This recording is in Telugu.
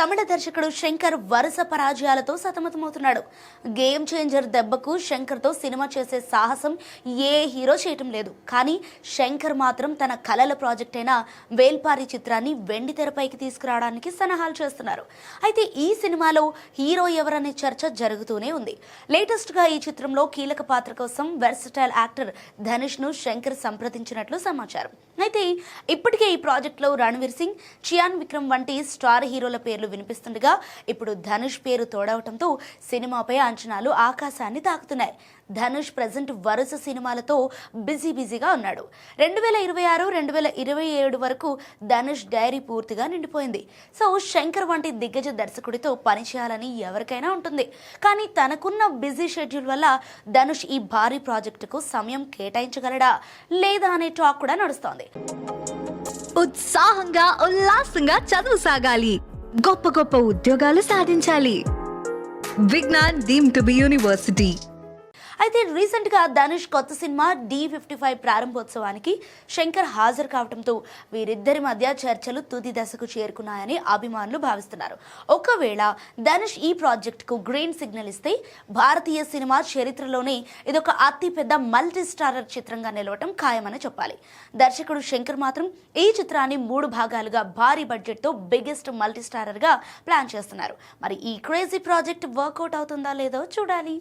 తమిళ దర్శకుడు శంకర్ వరుస పరాజయాలతో సతమతమవుతున్నాడు. గేమ్ చేంజర్ దెబ్బకు శంకర్తో సినిమా చేసే సాహసం ఏ హీరో చేయటం లేదు. కానీ శంకర్ మాత్రం తన కలల ప్రాజెక్ట్ అయిన వేల్పారి చిత్రాన్ని వెండి తెరపైకి తీసుకురావడానికి సన్నాహాలు చేస్తున్నారు. అయితే ఈ సినిమాలో హీరో ఎవరనే చర్చ జరుగుతూనే ఉంది. లేటెస్ట్ గా ఈ చిత్రంలో కీలక పాత్ర కోసం వెర్సటైల్ యాక్టర్ ధనుష్ ను శంకర్ సంప్రదించినట్లు సమాచారం. అయితే ఇప్పటికే ఈ ప్రాజెక్ట్ లో రణవీర్ సింగ్, చియాన్ విక్రమ్ వంటి స్టార్ హీరోల పేర్లు వినిపిస్తుండగా ఇప్పుడు ధనుష్ పేరు తోడవటంతో సినిమాపై అంచనాలు ఆకాశాన్ని తాకుతున్నాయి. ధనుష్ ప్రజెంట్ వరుస సినిమాలతో బిజీగా ఉన్నాడు. 2026, 2027 వరకు ధనుష్ డైరీ పూర్తిగా నిండిపోయింది. సో శంకర్ వంటి దిగ్గజ దర్శకుడితో పనిచేయాలని ఎవరికైనా ఉంటుంది. కానీ తనకున్న బిజీ షెడ్యూల్ వల్ల ధనుష్ ఈ భారీ ప్రాజెక్టుకు సమయం కేటాయించగలడా లేదా అనే టాక్ కూడా నడుస్తోంది. ఉత్సాహంగా ఉల్లాసంగా చదువు సాగాలి, గొప్ప గొప్ప ఉద్యోగాలు సాధించాలి. Vignan deemed to be university. అయితే రీసెంట్ గా ధనుష్ కొత్త సినిమా D55 ప్రారంభోత్సవానికి శంకర్ హాజరు కావడంతో వీరిద్దరి మధ్య చర్చలు తుది దశకు చేరుకున్నాయని అభిమానులు భావిస్తున్నారు. ఒకవేళ ధనుష్ ఈ ప్రాజెక్ట్ కు గ్రీన్ సిగ్నల్ ఇస్తే భారతీయ సినిమా చరిత్రలోనే ఇదొక అతిపెద్ద మల్టీ స్టారర్ చిత్రంగా నిలవటం ఖాయమని చెప్పాలి. దర్శకుడు శంకర్ మాత్రం ఈ చిత్రాన్ని 3 భాగాలుగా భారీ బడ్జెట్ తో బిగ్గెస్ట్ మల్టీ స్టారర్ గా ప్లాన్ చేస్తున్నారు. మరి ఈ క్రేజీ ప్రాజెక్ట్ వర్కౌట్ అవుతుందా లేదో చూడాలి.